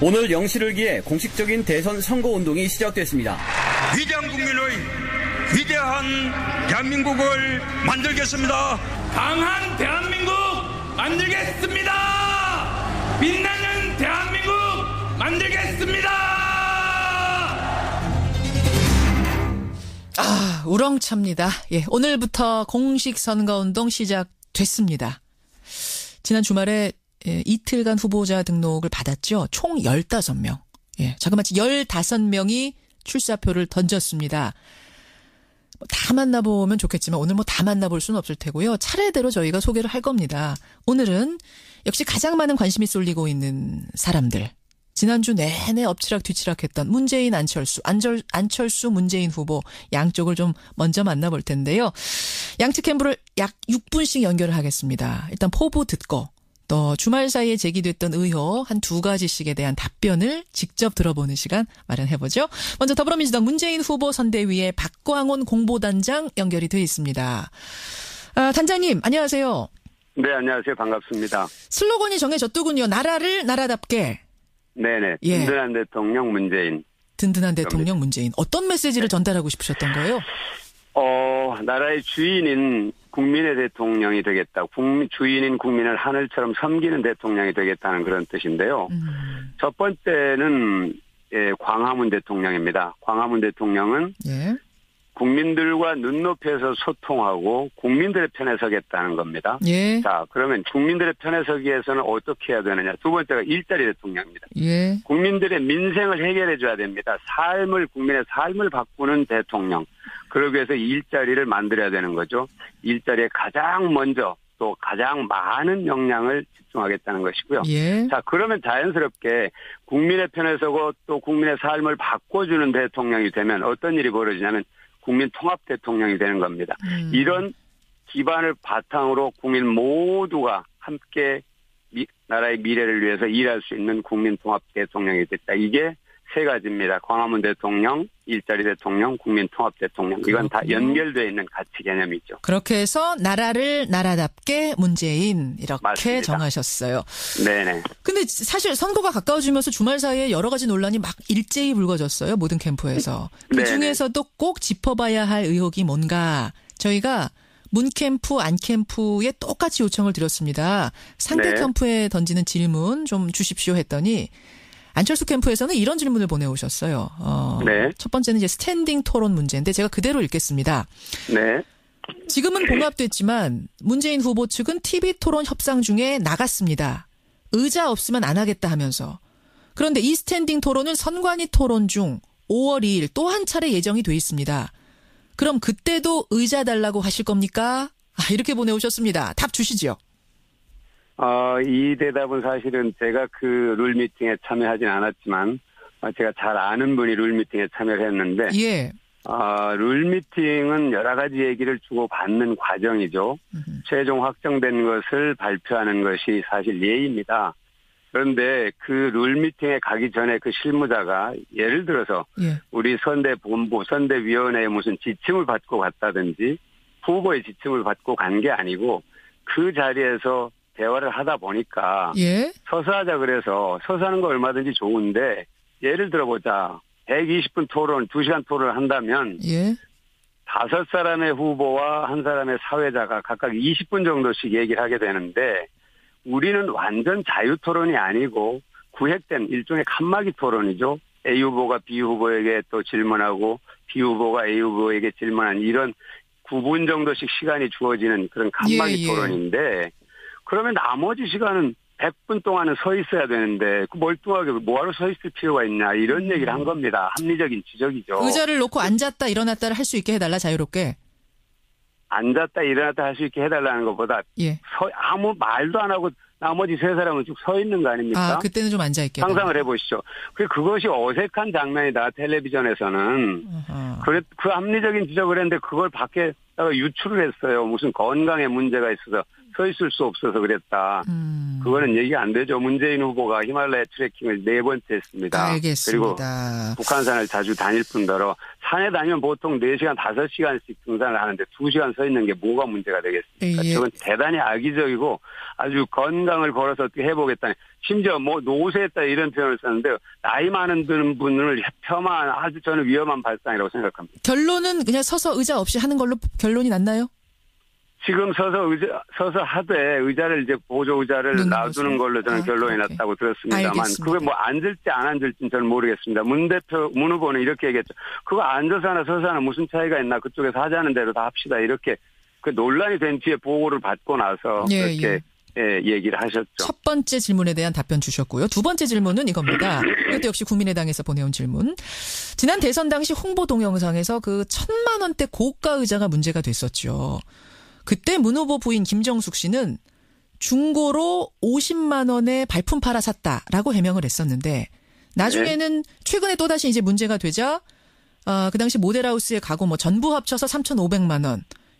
오늘 0시를 기해 공식적인 대선 선거운동이 시작됐습니다. 위대한 국민의 위대한 대한민국을 만들겠습니다. 강한 대한민국 만들겠습니다. 빛나는 대한민국 만들겠습니다. 우렁찹니다. 예, 오늘부터 공식 선거운동 시작됐습니다. 지난 주말에 이틀간 후보자 등록을 받았죠. 총 15명. 예, 자그마치 15명이 출사표를 던졌습니다. 다 만나보면 좋겠지만 오늘 다 만나볼 수는 없을 테고요. 차례대로 저희가 소개를 할 겁니다. 오늘은 역시 가장 많은 관심이 쏠리고 있는 사람들. 지난주 내내 엎치락뒤치락했던 문재인 안철수 문재인 후보 양쪽을 좀 먼저 만나볼 텐데요. 양측 캠프를 약 6분씩 연결을 하겠습니다. 일단 포부 듣고 또 주말 사이에 제기됐던 의혹 한 2가지씩에 대한 답변을 직접 들어보는 시간 마련해보죠. 먼저 더불어민주당 문재인 후보 선대위의 박광온 공보단장 연결이 되어 있습니다. 단장님 안녕하세요. 네, 안녕하세요. 반갑습니다. 슬로건이 정해졌더군요. 나라를 나라답게. 네네. 예. 든든한 대통령 문재인. 든든한 대통령 문재인. 어떤 메시지를 전달하고 싶으셨던 거예요? 나라의 주인인 국민의 대통령이 되겠다. 주인인 국민을 하늘처럼 섬기는 대통령이 되겠다는 그런 뜻인데요. 첫 번째는 광화문 대통령입니다. 광화문 대통령은 예. 국민들과 눈높이에서 소통하고 국민들의 편에 서겠다는 겁니다. 예. 자, 그러면 국민들의 편에 서기 위해서는 어떻게 해야 되느냐. 두 번째가 일자리 대통령입니다. 예. 국민들의 민생을 해결해 줘야 됩니다. 국민의 삶을 바꾸는 대통령. 그러기 위해서 일자리를 만들어야 되는 거죠. 일자리에 가장 먼저 또 가장 많은 역량을 집중하겠다는 것이고요. 예. 자, 그러면 자연스럽게 국민의 편에 서고 또 국민의 삶을 바꿔주는 대통령이 되면 어떤 일이 벌어지냐면 국민 통합 대통령이 되는 겁니다. 이런 기반을 바탕으로 국민 모두가 함께 나라의 미래를 위해서 일할 수 있는 국민 통합 대통령이 됐다. 이게 세 가지입니다. 광화문 대통령, 일자리 대통령, 국민 통합 대통령. 이건 다 연결되어 있는 가치 개념이죠. 그렇게 해서 나라를 나라답게 문재인 이렇게 맞습니다. 정하셨어요. 네네. 근데 사실 선거가 가까워지면서 주말 사이에 여러 가지 논란이 막 일제히 불거졌어요. 모든 캠프에서. 그중에서도 꼭 짚어봐야 할 의혹이 뭔가 저희가 문 캠프, 안 캠프에 똑같이 요청을 드렸습니다. 상대 네. 캠프에 던지는 질문 좀 주십시오 했더니 안철수 캠프에서는 이런 질문을 보내오셨어요. 네. 첫 번째는 이제 스탠딩 토론 문제인데 제가 그대로 읽겠습니다. 네. 지금은 봉합됐지만 문재인 후보 측은 TV 토론 협상 중에 나갔습니다. 의자 없으면 안 하겠다 하면서. 그런데 이 스탠딩 토론은 선관위 토론 중 5월 2일 또 한 차례 예정이 돼 있습니다. 그럼 그때도 의자 달라고 하실 겁니까? 이렇게 보내오셨습니다. 답 주시죠. 이 대답은 사실은 제가 그 룰미팅에 참여하진 않았지만 제가 잘 아는 분이 룰미팅에 참여를 했는데 예. 룰미팅은 여러 가지 얘기를 주고받는 과정이죠. 최종 확정된 것을 발표하는 것이 사실 예의입니다. 그런데 그 룰미팅에 가기 전에 그 실무자가 예를 들어서 예. 우리 선대본부, 선대위원회에 무슨 지침을 받고 갔다든지 후보의 지침을 받고 간 게 아니고 그 자리에서 대화를 하다 보니까 예. 서서 하자 그래서 서서 하는 거 얼마든지 좋은데 예를 들어보자. 120분 토론, 2시간 토론을 한다면 예. 5사람의 후보와 1사람의 사회자가 각각 20분 정도씩 얘기를 하게 되는데 우리는 완전 자유토론이 아니고 구획된 일종의 칸막이 토론이죠. A 후보가 B 후보에게 또 질문하고 B 후보가 A 후보에게 질문한 이런 9분 정도씩 시간이 주어지는 그런 칸막이 토론인데 그러면 나머지 시간은 100분 동안은 서 있어야 되는데 멀뚱하게 뭐하러 서 있을 필요가 있냐 이런 얘기를 한 겁니다. 합리적인 지적이죠. 의자를 놓고 앉았다 일어났다를 할 수 있게 해달라 자유롭게. 앉았다 일어났다 할 수 있게 해달라는 것보다 예. 아무 말도 안 하고 나머지 세 사람은 쭉 서 있는 거 아닙니까? 그때는 좀 앉아있게. 상상을 해보시죠. 그것이 어색한 장면이다. 텔레비전에서는. 그 합리적인 지적을 했는데 그걸 밖에다가 유출을 했어요. 무슨 건강에 문제가 있어서 서 있을 수 없어서 그랬다. 그거는 얘기 안 되죠. 문재인 후보가 히말라야 트레킹을 4번째 했습니다. 알겠습니다. 그리고 북한산을 자주 다닐 뿐더러 산에 다니면 보통 4시간, 5시간씩 등산을 하는데 2시간 서 있는 게 뭐가 문제가 되겠습니까? 예. 저건 대단히 악의적이고 아주 건강을 걸어서 어떻게 해보겠다니. 심지어 뭐 노쇠했다 이런 표현을 썼는데 나이 많은 분을 폄하한 아주 저는 위험한 발상이라고 생각합니다. 결론은 그냥 서서 의자 없이 하는 걸로 결론이 났나요? 지금 서서 하되 의자를 이제 보조 의자를 놔두는 걸로 저는 결론이 났다고 들었습니다만 알겠습니다. 그게 뭐 앉을지 안 앉을지는 저는 모르겠습니다. 문 후보는 이렇게 얘기했죠. 그거 앉아서 하나 서서 하나 무슨 차이가 있나 그쪽에서 하자는 대로 다 합시다. 이렇게 그 논란이 된 뒤에 보고를 받고 나서 그렇게 얘기를 하셨죠. 첫 번째 질문에 대한 답변 주셨고요. 두 번째 질문은 이겁니다. 이것도 역시 국민의당에서 보내온 질문. 지난 대선 당시 홍보 동영상에서 그 1,000만 원대 고가 의자가 문제가 됐었죠. 그때 문 후보 부인 김정숙 씨는 중고로 50만 원에 발품 팔아 샀다라고 해명을 했었는데 나중에는 최근에 또다시 이제 문제가 되자 그 당시 모델하우스의 가구 뭐 전부 합쳐서 3,500만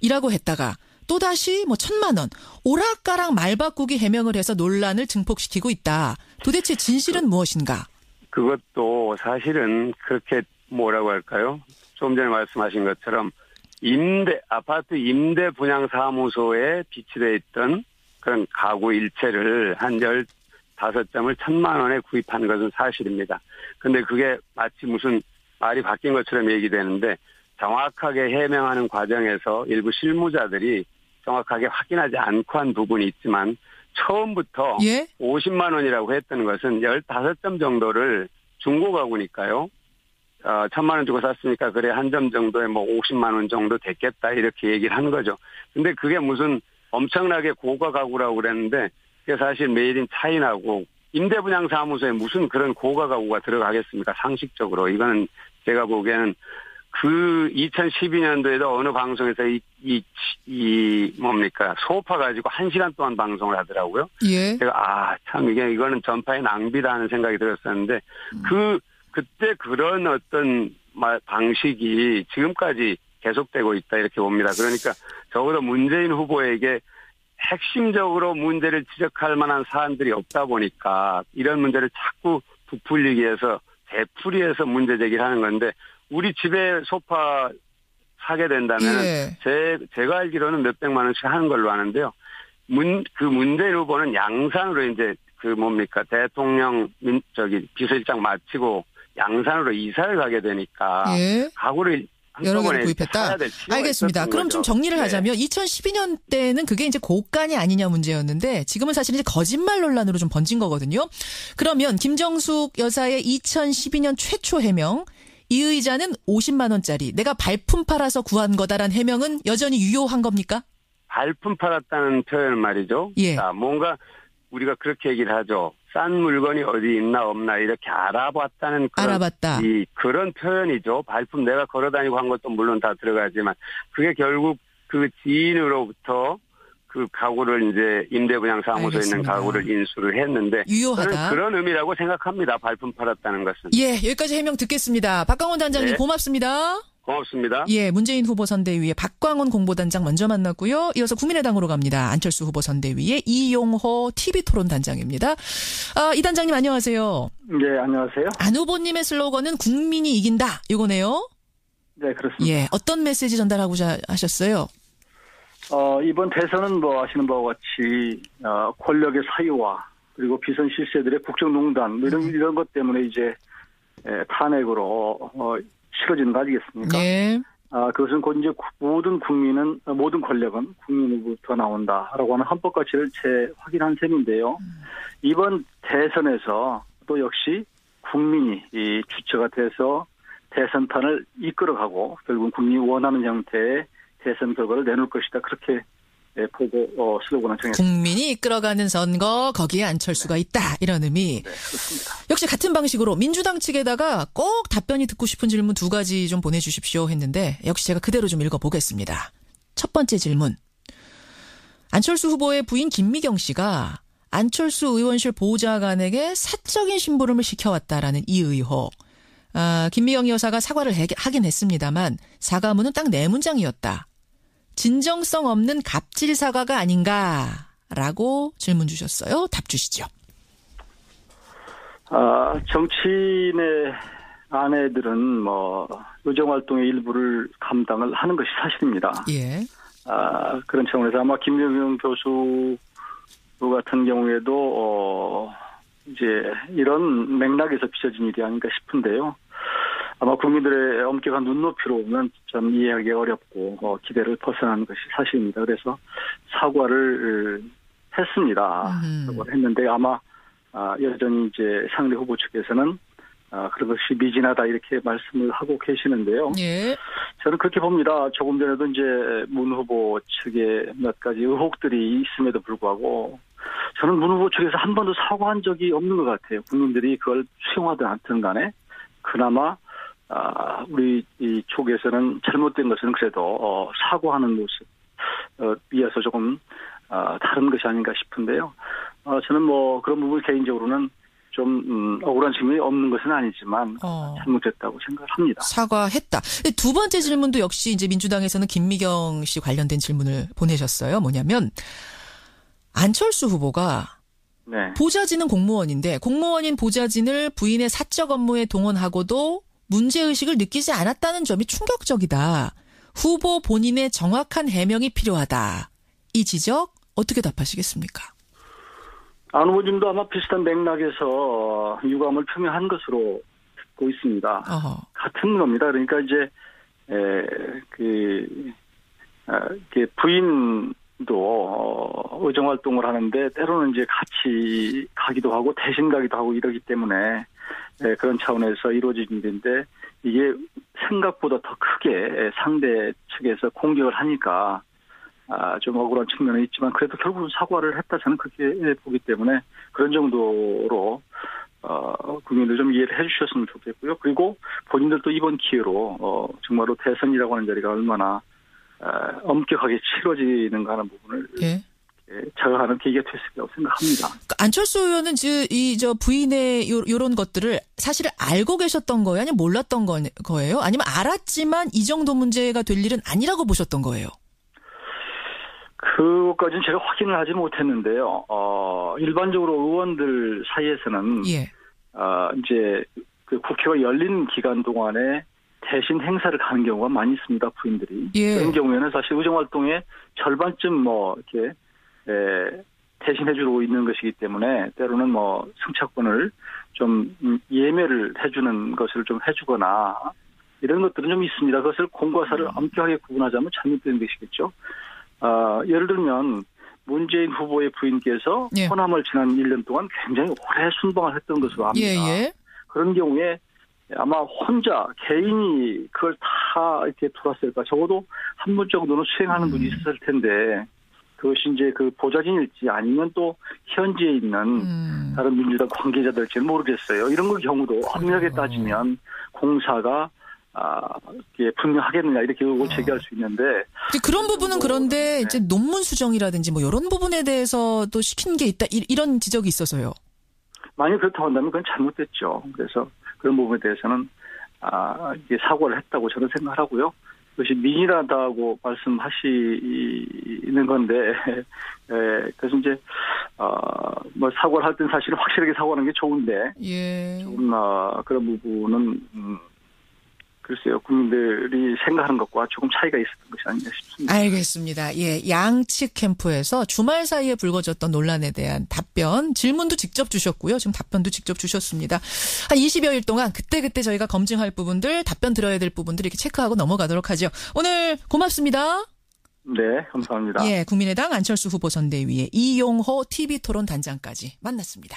원이라고 했다가 또다시 뭐 1,000만 원 오락가락 말바꾸기 해명을 해서 논란을 증폭시키고 있다. 도대체 진실은 무엇인가? 그것도 사실은 그렇게 뭐라고 할까요? 좀 전에 말씀하신 것처럼 아파트 임대 분양 사무소에 비치되어 있던 그런 가구 일체를 한 15점을 1,000만 원에 구입한 것은 사실입니다. 근데 그게 마치 무슨 말이 바뀐 것처럼 얘기되는데 정확하게 해명하는 과정에서 일부 실무자들이 정확하게 확인하지 않고 한 부분이 있지만 처음부터 50만 원이라고 했던 것은 15점 정도를 중고 가구니까요. 1,000만 원 주고 샀으니까 그래 한 점 정도에 뭐 50만 원 정도 됐겠다 이렇게 얘기를 한 거죠. 근데 그게 무슨 엄청나게 고가 가구라고 그랬는데 그게 사실 메이드 인 차이나고 임대분양 사무소에 무슨 그런 고가 가구가 들어가겠습니까? 상식적으로. 이거는 제가 보기에는 그 2012년도에도 어느 방송에서 뭡니까 소파 가지고 1시간 동안 방송을 하더라고요. 제가 참 이거는 전파의 낭비다 하는 생각이 들었었는데 그때 그런 어떤 방식이 지금까지 계속되고 있다 이렇게 봅니다. 그러니까 적어도 문재인 후보에게 핵심적으로 문제를 지적할 만한 사안들이 없다 보니까 이런 문제를 자꾸 부풀리기 위해서 되풀이해서 문제 제기를 하는 건데 우리 집에 소파 사게 된다면 제가 알기로는 몇백만 원씩 하는 걸로 아는데요. 그 문재인 후보는 양산으로 이제 대통령 비서실장 마치고 양산으로 이사를 가게 되니까 가구를 여러 개를 구입했다. 알겠습니다. 그럼 좀 정리를 하자면 2012년 때는 그게 이제 고가냐 아니냐 문제였는데 지금은 사실 이제 거짓말 논란으로 좀 번진 거거든요. 그러면 김정숙 여사의 2012년 최초 해명 이 의자는 50만 원짜리 내가 발품 팔아서 구한 거다라는 해명은 여전히 유효한 겁니까? 발품 팔았다는 표현은 말이죠. 자, 뭔가 우리가 그렇게 얘기를 하죠. 싼 물건이 어디 있나 없나 이렇게 알아봤다는 그런 표현이죠. 발품 내가 걸어다니고 한 것도 물론 다 들어가지만 그게 결국 그 지인으로부터 그 가구를 이제 임대분양 사무소에 있는 가구를 인수를 했는데 유효하다. 저는 그런 의미라고 생각합니다. 발품 팔았다는 것은. 여기까지 해명 듣겠습니다. 박광원 단장님 고맙습니다. 고맙습니다. 문재인 후보 선대위의 박광원 공보단장 먼저 만났고요. 이어서 국민의당으로 갑니다. 안철수 후보 선대위의 이용호 TV토론 단장입니다. 이 단장님 안녕하세요. 네, 안녕하세요. 안 후보님의 슬로건은 국민이 이긴다 이거네요. 네, 그렇습니다. 어떤 메시지 전달하고자 하셨어요? 이번 대선은 뭐 아시는 바와 같이 권력의 사유화 그리고 비선 실세들의 국정농단 이런 것 때문에 이제 탄핵으로 치러지는 거 아니겠습니까? 그것은 곧 이제 모든 권력은 국민으로부터 나온다라고 하는 헌법 가치를 재확인한 셈인데요. 이번 대선에서 또 역시 국민이 이 주체가 돼서 대선판을 이끌어가고 결국은 국민이 원하는 형태의 대선 결과를 내놓을 것이다. 그렇게 보고 슬로건을 정했습니다. 국민이 이끌어가는 선거 거기에 안철수가 있다. 이런 의미. 네, 그렇습니다. 역시 같은 방식으로 민주당 측에다가 꼭 답변이 듣고 싶은 질문 2가지 좀 보내주십시오 했는데 역시 제가 그대로 좀 읽어보겠습니다. 첫 번째 질문. 안철수 후보의 부인 김미경 씨가 안철수 의원실 보좌관에게 사적인 심부름을 시켜왔다라는 이 의혹. 김미경 여사가 사과를 하긴 했습니다만 사과문은 딱 4문장이었다. 진정성 없는 갑질 사과가 아닌가 라고 질문 주셨어요. 답 주시죠. 정치인의 아내들은 의정활동의 일부를 감당을 하는 것이 사실입니다. 예. 그런 차원에서 아마 김명경 교수 같은 경우에도 이제 이런 맥락에서 빚어진 일이 아닌가 싶은데요. 아마 국민들의 엄격한 눈높이로 보면 참 이해하기 어렵고 기대를 벗어나는 것이 사실입니다. 그래서 사과를 했습니다. 사과를 했는데 아마 여전히 이제 상대 후보 측에서는 그런 것이 미진하다 이렇게 말씀을 하고 계시는데요. 예. 저는 그렇게 봅니다. 조금 전에도 이제 문 후보 측에 몇 가지 의혹들이 있음에도 불구하고 저는 문 후보 측에서 한 번도 사과한 적이 없는 것 같아요. 국민들이 그걸 수용하든 않든 간에 그나마 우리 이 쪽에서는 잘못된 것은 그래도 사과하는 모습 비해서 조금 다른 것이 아닌가 싶은데요. 저는 그런 부분 개인적으로는 좀 억울한 측면이 없는 것은 아니지만 잘못했다고 생각을 합니다. 사과했다. 두 번째 질문도 역시 이제 민주당에서는 김미경 씨 관련된 질문을 보내셨어요. 뭐냐면 안철수 후보가 네. 보좌진은 공무원인데 공무원인 보좌진을 부인의 사적 업무에 동원하고도 문제의식을 느끼지 않았다는 점이 충격적이다. 후보 본인의 정확한 해명이 필요하다. 이 지적 어떻게 답하시겠습니까? 안 후보님도 아마 비슷한 맥락에서 유감을 표명한 것으로 듣고 있습니다. 같은 겁니다. 그러니까 이제 부인도 의정활동을 하는데 때로는 이제 같이 가기도 하고 대신 가기도 하고 이러기 때문에 그런 차원에서 이루어진 일인데 이게 생각보다 더 크게 상대 측에서 공격을 하니까 좀 억울한 측면은 있지만 그래도 결국은 사과를 했다 저는 그렇게 보기 때문에 그런 정도로 국민들 좀 이해를 해 주셨으면 좋겠고요. 그리고 본인들도 이번 기회로 정말로 대선이라고 하는 자리가 얼마나 엄격하게 치러지는가 하는 부분을 자각하는 계기가 됐을 거라고 생각합니다. 안철수 의원은 저 부인의 요런 것들을 사실을 알고 계셨던 거예요? 아니면 몰랐던 거예요? 아니면 알았지만 이 정도 문제가 될 일은 아니라고 보셨던 거예요? 그것까지는 제가 확인을 하지 못했는데요. 일반적으로 의원들 사이에서는 이제 그 국회가 열린 기간 동안에 대신 행사를 가는 경우가 많이 있습니다. 부인들이. 그런 경우에는 사실 의정활동의 절반쯤 이렇게 대신해주고 있는 것이기 때문에 때로는 승차권을 좀 예매를 해주는 것을 좀 해주거나 이런 것들은 좀 있습니다. 그것을 공과 사를 엄격하게 구분하자면 잘못된 것이겠죠. 예를 들면 문재인 후보의 부인께서 호남을 지난 1년 동안 굉장히 오래 순방을 했던 것으로 압니다. 그런 경우에 아마 혼자 개인이 그걸 다 이렇게 돌았을까 적어도 한 분 정도는 수행하는 분이 있었을 텐데 그것이 이제 그 보좌진일지 아니면 또 현지에 있는 다른 민주당 관계자들일지는 모르겠어요. 이런 경우도 엄밀하게 따지면 공사가 분명하겠느냐 이렇게 의혹을 제기할 수 있는데 그런 부분은 그런데 이제 논문 수정이라든지 이런 부분에 대해서도 시킨 게 있다 이런 지적이 있어서요. 만약 그렇다고 한다면 그건 잘못됐죠. 그래서 그런 부분에 대해서는 이게 사과를 했다고 저는 생각하고요. 그것이 미진하다고 말씀하시는 건데 그래서 이제 사과를 할 땐 사실은 확실하게 사과하는 게 좋은데 조금 그런 부분은 글쎄요, 국민들이 생각하는 것과 조금 차이가 있었던 것이 아닌가 싶습니다. 알겠습니다. 양측 캠프에서 주말 사이에 불거졌던 논란에 대한 답변, 질문도 직접 주셨고요. 지금 답변도 직접 주셨습니다. 한 20여일 동안 그때그때 저희가 검증할 부분들, 답변 들어야 될 부분들 이렇게 체크하고 넘어가도록 하죠. 오늘 고맙습니다. 네, 감사합니다. 국민의당 안철수 후보 선대위의 이용호 TV토론 단장까지 만났습니다.